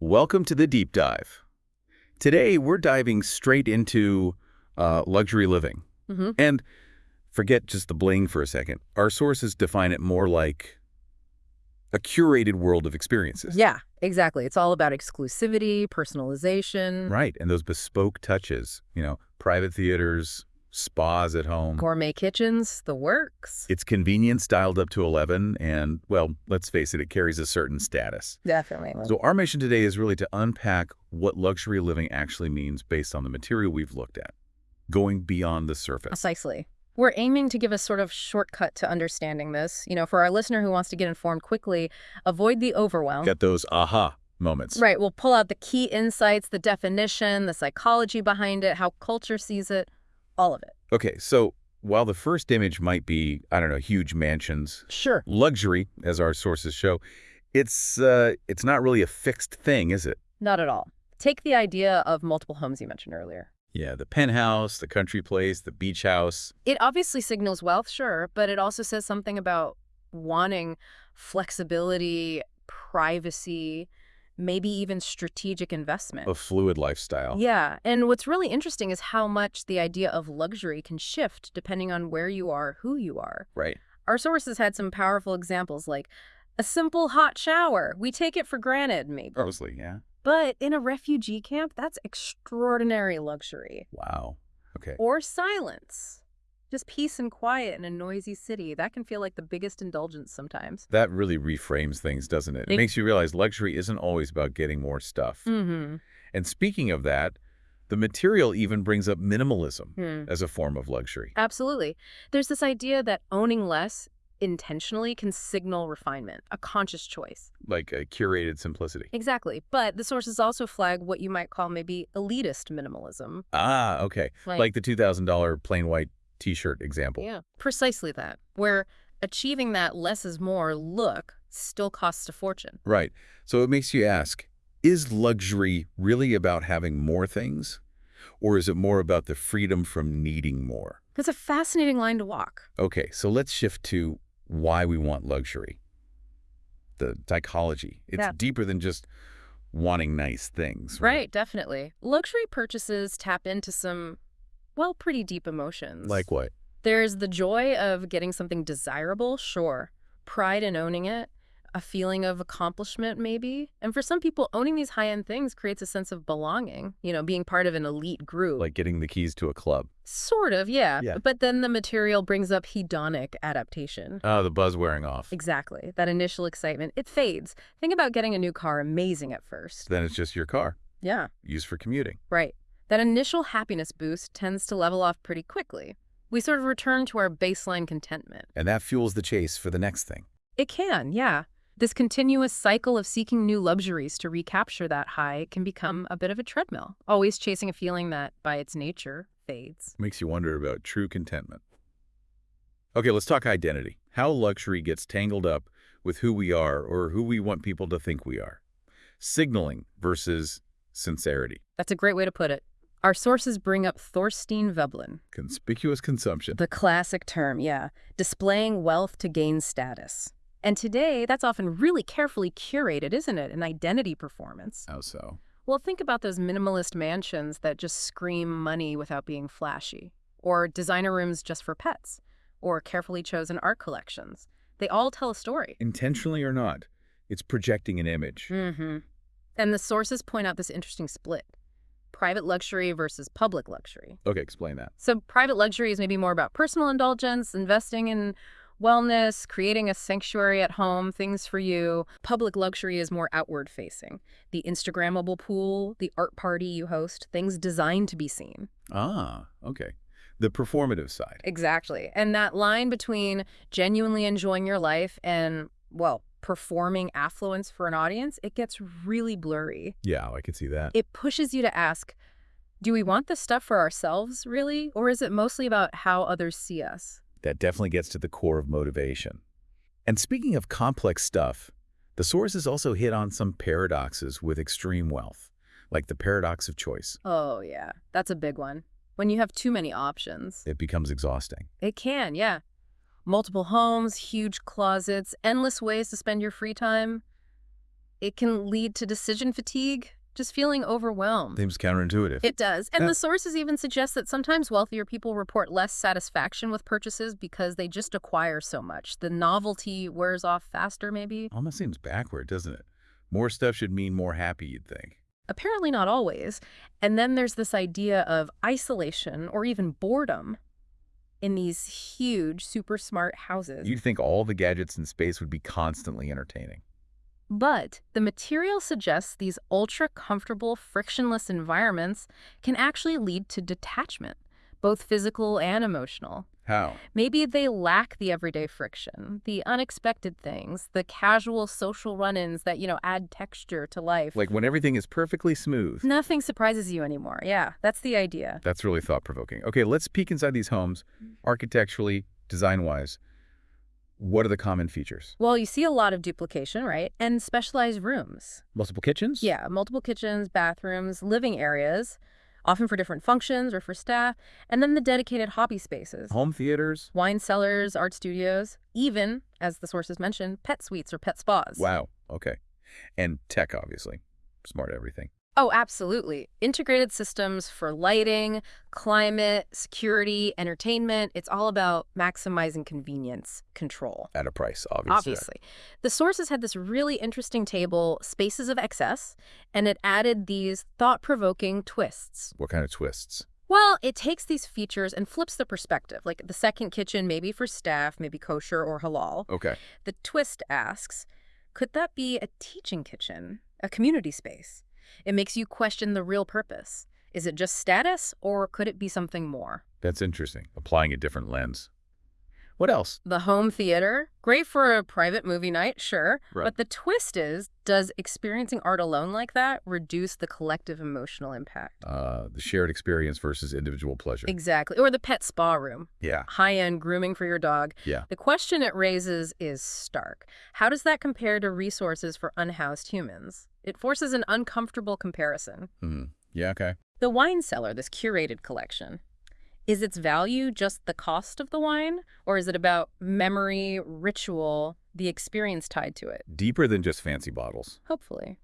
Welcome to the deep dive. Today, we're diving straight into luxury living. And forget just the bling for a second. Our sources define it more like a curated world of experiences. Yeah, exactly. It's all about exclusivity, personalization. Right, and those bespoke touches, private theaters, spas at home. Gourmet kitchens, the works. It's convenience dialed up to 11, and, well, let's face it, it carries a certain status. Definitely. So our mission today is really to unpack what luxury living actually means based on the material we've looked at, going beyond the surface. Precisely. We're aiming to give a sort of shortcut to understanding this. For our listener who wants to get informed quickly, avoid the overwhelm. Get those aha moments. Right. We'll pull out the key insights, the definition, the psychology behind it, how culture sees it, all of it. Okay, so while the first image might be, huge mansions. Sure. Luxury, as our sources show, it's not really a fixed thing, is it? Not at all. Take the idea of multiple homes you mentioned earlier. Yeah, the penthouse, the country place, the beach house. It obviously signals wealth, sure, but it also says something about wanting flexibility, privacy, maybe even strategic investment. A fluid lifestyle. Yeah, and what's really interesting is how much the idea of luxury can shift depending on where you are, who you are. Right. Our sources had some powerful examples like a simple hot shower. We take it for granted, maybe. Mostly, yeah. But in a refugee camp, that's extraordinary luxury. Wow. Okay. Or silence. Just peace and quiet in a noisy city. That can feel like the biggest indulgence sometimes. That really reframes things, doesn't it? It makes you realize luxury isn't always about getting more stuff. And speaking of that, the material even brings up minimalism as a form of luxury. Absolutely. There's this idea that owning less intentionally can signal refinement, a conscious choice. Like a curated simplicity. Exactly. But the sources also flag what you might call maybe elitist minimalism. Ah, okay. Like the $2,000 plain white T-shirt example. Yeah, precisely that, where achieving that less is more look still costs a fortune. Right. So it makes you ask, is luxury really about having more things? Or is it more about the freedom from needing more? That's a fascinating line to walk. Okay, so let's shift to why we want luxury. The psychology. It's deeper than just wanting nice things. Right, definitely. Luxury purchases tap into some, well, pretty deep emotions. Like what? There's the joy of getting something desirable, sure. Pride in owning it. A feeling of accomplishment, maybe. And for some people, owning these high-end things creates a sense of belonging, being part of an elite group. Like getting the keys to a club. Sort of, yeah. But then the material brings up hedonic adaptation. Oh, the buzz wearing off. Exactly. That initial excitement, it fades. Think about getting a new car, amazing at first. Then it's just your car. Yeah. Used for commuting. Right. That initial happiness boost tends to level off pretty quickly. We sort of return to our baseline contentment. And that fuels the chase for the next thing. It can, yeah. This continuous cycle of seeking new luxuries to recapture that high can become a bit of a treadmill, always chasing a feeling that, by its nature, fades. Makes you wonder about true contentment. Okay, let's talk identity. How luxury gets tangled up with who we are or who we want people to think we are. Signaling versus sincerity. That's a great way to put it. Our sources bring up Thorstein Veblen. Conspicuous consumption. The classic term, yeah. Displaying wealth to gain status. And today, that's often really carefully curated, isn't it? An identity performance. How so? Well, think about those minimalist mansions that just scream money without being flashy. Or designer rooms just for pets. Or carefully chosen art collections. They all tell a story. Intentionally or not, it's projecting an image. And the sources point out this interesting split. Private luxury versus public luxury. Okay, explain that. So private luxury is maybe more about personal indulgence, investing in wellness, creating a sanctuary at home, things for you. Public luxury is more outward-facing. The Instagrammable pool, the art party you host, things designed to be seen. Ah, okay. The performative side. Exactly. And that line between genuinely enjoying your life and, well, performing affluence for an audience, it gets really blurry. Yeah, I can see that. It pushes you to ask, do we want this stuff for ourselves, really? Or is it mostly about how others see us? That definitely gets to the core of motivation. And speaking of complex stuff, the sources also hit on some paradoxes with extreme wealth, like the paradox of choice. Oh, yeah. That's a big one. When you have too many options. It becomes exhausting. It can, yeah. Multiple homes, huge closets, endless ways to spend your free time. It can lead to decision fatigue, just feeling overwhelmed. Seems counterintuitive. It does. And Yeah. the sources even suggest that sometimes wealthier people report less satisfaction with purchases because they just acquire so much. The novelty wears off faster, maybe. Almost seems backward, doesn't it? More stuff should mean more happy, you'd think. Apparently not always. And then there's this idea of isolation or even boredom in these huge, super smart houses. You'd think all the gadgets in space would be constantly entertaining. But the material suggests these ultra-comfortable, frictionless environments can actually lead to detachment, both physical and emotional. How? Maybe they lack the everyday friction, the unexpected things, the casual social run-ins that, add texture to life. Like when everything is perfectly smooth. Nothing surprises you anymore. Yeah, that's the idea. That's really thought-provoking. Okay, let's peek inside these homes, architecturally, design-wise. What are the common features? Well, you see a lot of duplication, right? And specialized rooms. Multiple kitchens? Yeah, multiple kitchens, bathrooms, living areas, often for different functions or for staff, and then the dedicated hobby spaces. Home theaters? Wine cellars, art studios, even, as the sources mentioned, pet suites or pet spas. Wow, okay. And tech, obviously. Smart everything. Oh, absolutely. Integrated systems for lighting, climate, security, entertainment. It's all about maximizing convenience, control. At a price, obviously. Obviously. The sources had this really interesting table, Spaces of Excess, and it added these thought-provoking twists. What kind of twists? Well, it takes these features and flips the perspective, like the second kitchen maybe for staff, maybe kosher or halal. Okay. The twist asks, could that be a teaching kitchen, a community space? It makes you question the real purpose. Is it just status, or could it be something more? That's interesting. Applying a different lens. What else? The home theater, great for a private movie night, sure. Right. But the twist is, does experiencing art alone like that reduce the collective emotional impact? The shared experience versus individual pleasure. Exactly. Or the pet spa room. Yeah. High-end grooming for your dog. Yeah. The question it raises is stark. How does that compare to resources for unhoused humans? It forces an uncomfortable comparison. Yeah, okay. The wine cellar, this curated collection, is its value just the cost of the wine? Or is it about memory, ritual, the experience tied to it? Deeper than just fancy bottles. Hopefully.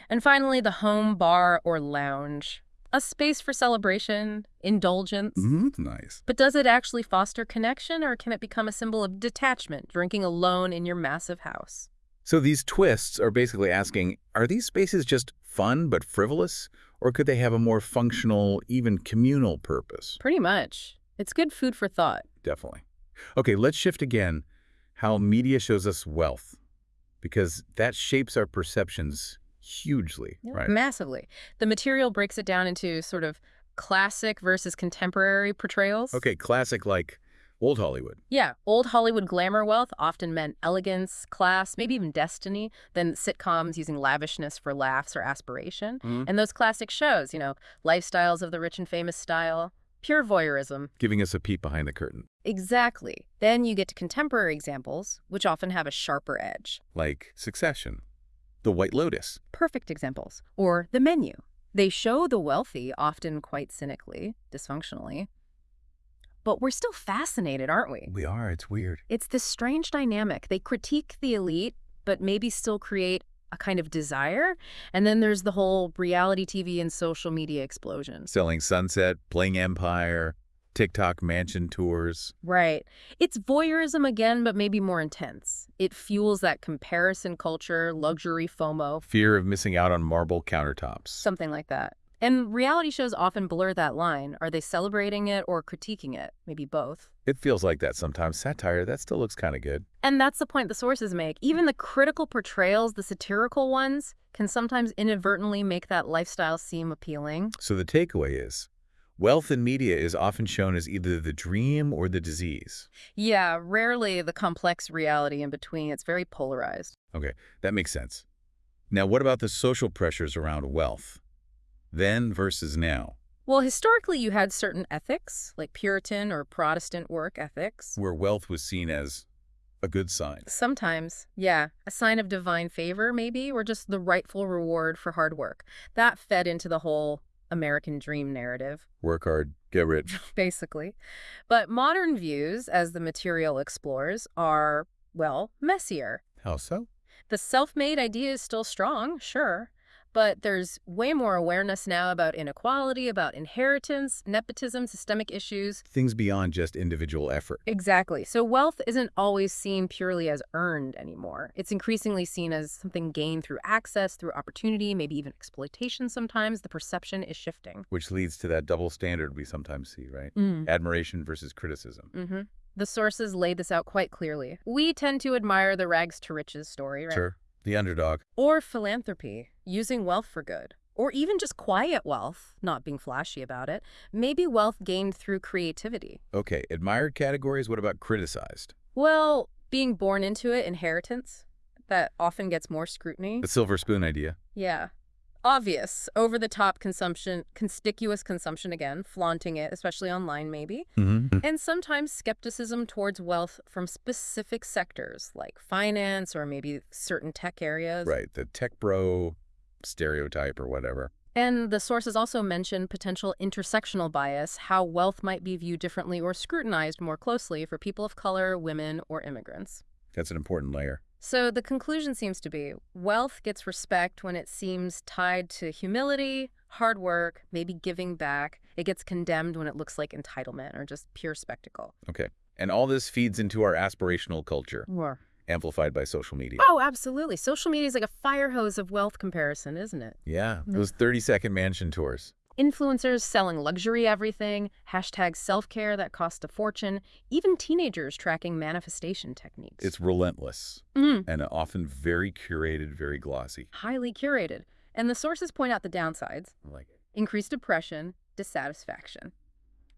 And finally, the home bar or lounge. A space for celebration, indulgence. Nice. But does it actually foster connection, or can it become a symbol of detachment, drinking alone in your massive house? So these twists are basically asking, are these spaces just fun but frivolous? Or could they have a more functional, even communal purpose? Pretty much. It's good food for thought. Definitely. Okay, let's shift again. How media shows us wealth. Because that shapes our perceptions hugely, right? Massively. The material breaks it down into sort of classic versus contemporary portrayals. Okay, classic like old Hollywood. Yeah, old Hollywood glamour wealth often meant elegance, class, maybe even destiny, then sitcoms using lavishness for laughs or aspiration. And those classic shows, lifestyles of the rich and famous style, pure voyeurism. Giving us a peek behind the curtain. Exactly. Then you get to contemporary examples, which often have a sharper edge. Like Succession, The White Lotus. Perfect examples. Or The Menu. They show the wealthy, often quite cynically, dysfunctionally. But we're still fascinated, aren't we? We are. It's weird. It's this strange dynamic. They critique the elite, but maybe still create a kind of desire. And then there's the whole reality TV and social media explosion. Selling Sunset, playing Empire, TikTok mansion tours. Right. It's voyeurism again, but maybe more intense. It fuels that comparison culture, luxury FOMO. Fear of missing out on marble countertops. Something like that. And reality shows often blur that line. Are they celebrating it or critiquing it? Maybe both. It feels like that sometimes. Satire, that still looks kind of good. And that's the point the sources make. Even the critical portrayals, the satirical ones, can sometimes inadvertently make that lifestyle seem appealing. So the takeaway is, wealth in media is often shown as either the dream or the disease. Yeah, rarely the complex reality in between. It's very polarized. Okay, that makes sense. Now, what about the social pressures around wealth? Then versus now. Well, historically, you had certain ethics, like Puritan or Protestant work ethics. Where wealth was seen as a good sign. Sometimes, yeah, a sign of divine favor, maybe, or just the rightful reward for hard work. That fed into the whole American dream narrative. Work hard, get rich. Basically. But modern views, as the material explores, are, well, messier. How so? The self-made idea is still strong, sure, but there's way more awareness now about inequality, about inheritance, nepotism, systemic issues. Things beyond just individual effort. Exactly. So wealth isn't always seen purely as earned anymore. It's increasingly seen as something gained through access, through opportunity, maybe even exploitation sometimes. The perception is shifting. Which leads to that double standard we sometimes see, right? Admiration versus criticism. The sources lay this out quite clearly. We tend to admire the rags to riches story, right? Sure. The underdog. Or philanthropy, using wealth for good. Or even just quiet wealth, not being flashy about it. Maybe wealth gained through creativity. Okay, admired categories, what about criticized? Well, being born into it, inheritance, that often gets more scrutiny. The silver spoon idea. Yeah. Obvious, over-the-top consumption, conspicuous consumption again, flaunting it, especially online maybe. And sometimes skepticism towards wealth from specific sectors, like finance or maybe certain tech areas. Right, the tech bro stereotype or whatever. And the sources also mention potential intersectional bias, how wealth might be viewed differently or scrutinized more closely for people of color, women, or immigrants. That's an important layer. So the conclusion seems to be, wealth gets respect when it seems tied to humility, hard work, maybe giving back. It gets condemned when it looks like entitlement or just pure spectacle. Okay, and all this feeds into our aspirational culture, More. amplified by social media. Oh, absolutely. Social media is like a fire hose of wealth comparison, isn't it? Yeah, those 30-second mansion tours. Influencers selling luxury everything, hashtag self-care that cost a fortune, even teenagers tracking manifestation techniques. It's relentless and often very curated, very glossy. Highly curated. And the sources point out the downsides. I like it. Increased depression, dissatisfaction.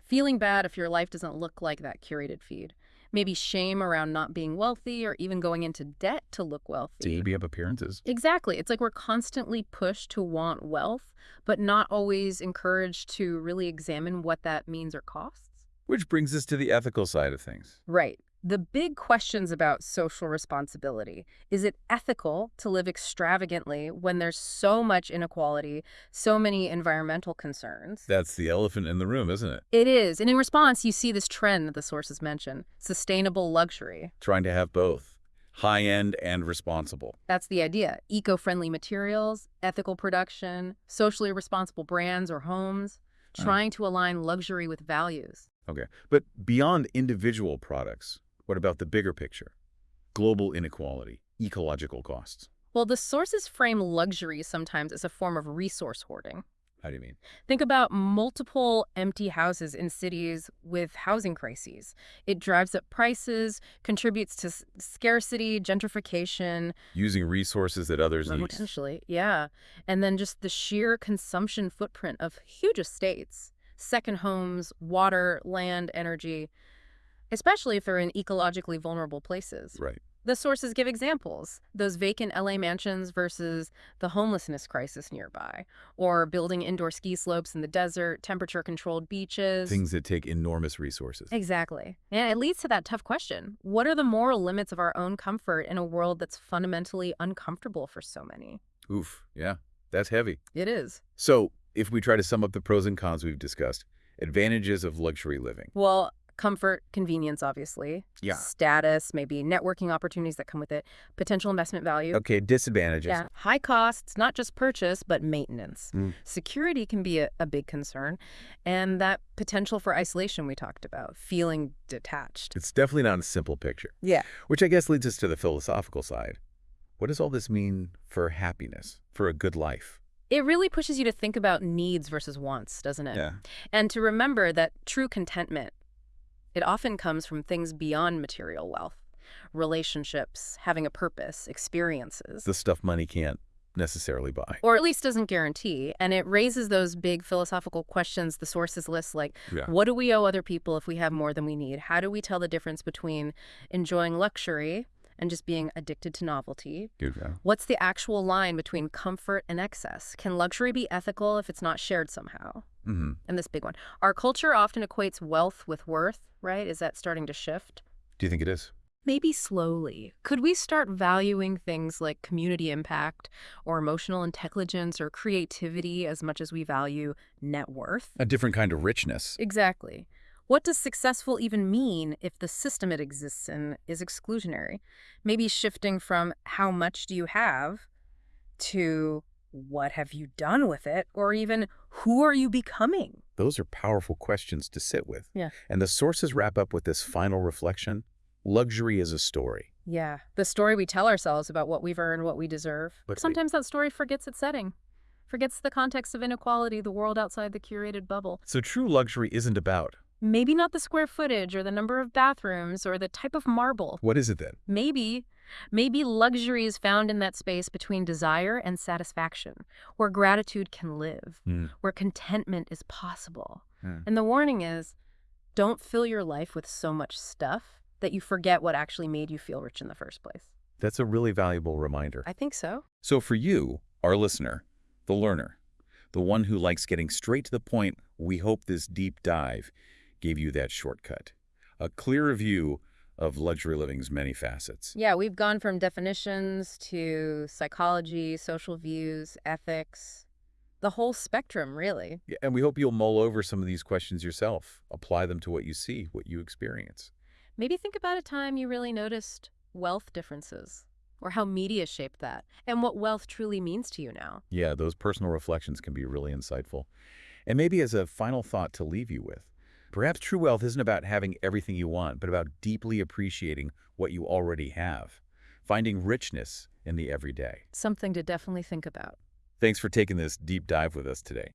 Feeling bad if your life doesn't look like that curated feed. Maybe shame around not being wealthy or even going into debt to look wealthy. To be up appearances. Exactly. It's like we're constantly pushed to want wealth, but not always encouraged to really examine what that means or costs. Which brings us to the ethical side of things. Right. The big questions about social responsibility. Is it ethical to live extravagantly when there's so much inequality, so many environmental concerns? That's the elephant in the room, isn't it? It is. And in response, you see this trend that the sources mention, sustainable luxury. Trying to have both, high-end and responsible. That's the idea. Eco-friendly materials, ethical production, socially responsible brands or homes, trying to align luxury with values. Okay, but beyond individual products, what about the bigger picture? Global inequality, ecological costs. Well, the sources frame luxury sometimes as a form of resource hoarding. How do you mean? Think about multiple empty houses in cities with housing crises. It drives up prices, contributes to scarcity, gentrification. Using resources that others need. Potentially, yeah. And then just the sheer consumption footprint of huge estates, second homes, water, land, energy, especially if they're in ecologically vulnerable places. Right. The sources give examples, those vacant LA mansions versus the homelessness crisis nearby, or building indoor ski slopes in the desert, temperature-controlled beaches. Things that take enormous resources. Exactly. And it leads to that tough question. What are the moral limits of our own comfort in a world that's fundamentally uncomfortable for so many? Oof, yeah, that's heavy. It is. So, if we try to sum up the pros and cons we've discussed, advantages of luxury living. Well, comfort, convenience, obviously. Yeah. Status, maybe networking opportunities that come with it. Potential investment value. Okay, disadvantages. Yeah. High costs, not just purchase, but maintenance. Security can be a big concern. And that potential for isolation we talked about, feeling detached. It's definitely not a simple picture. Yeah. Which I guess leads us to the philosophical side. What does all this mean for happiness, for a good life? It really pushes you to think about needs versus wants, doesn't it? Yeah. And to remember that true contentment, it often comes from things beyond material wealth. Relationships, having a purpose, experiences. The stuff money can't necessarily buy. Or at least doesn't guarantee. And it raises those big philosophical questions the sources list, like, what do we owe other people if we have more than we need? How do we tell the difference between enjoying luxury and just being addicted to novelty? What's the actual line between comfort and excess? Can luxury be ethical if it's not shared somehow? And this big one. Our culture often equates wealth with worth, right? Is that starting to shift? Do you think it is? Maybe slowly. Could we start valuing things like community impact or emotional intelligence or creativity as much as we value net worth? A different kind of richness. Exactly. What does successful even mean if the system it exists in is exclusionary? Maybe shifting from how much do you have to what have you done with it, or even who are you becoming? Those are powerful questions to sit with. Yeah. And the sources wrap up with this final reflection. Luxury is a story. Yeah, the story we tell ourselves about what we've earned, what we deserve. But Sometimes that story forgets its setting, forgets the context of inequality, the world outside the curated bubble. So true luxury isn't about. Maybe not the square footage or the number of bathrooms or the type of marble. What is it then? Maybe luxury is found in that space between desire and satisfaction, where gratitude can live, where contentment is possible. And the warning is, don't fill your life with so much stuff that you forget what actually made you feel rich in the first place. That's a really valuable reminder. I think so. So for you, our listener, the learner, the one who likes getting straight to the point, we hope this deep dive gave you that shortcut. A clearer view of luxury living's many facets. Yeah, we've gone from definitions to psychology, social views, ethics, the whole spectrum, really. Yeah, and we hope you'll mull over some of these questions yourself. Apply them to what you see, what you experience. Maybe think about a time you really noticed wealth differences, or how media shaped that, and what wealth truly means to you now. Yeah, those personal reflections can be really insightful. And maybe as a final thought to leave you with, perhaps true wealth isn't about having everything you want, but about deeply appreciating what you already have, finding richness in the everyday. Something to definitely think about. Thanks for taking this deep dive with us today.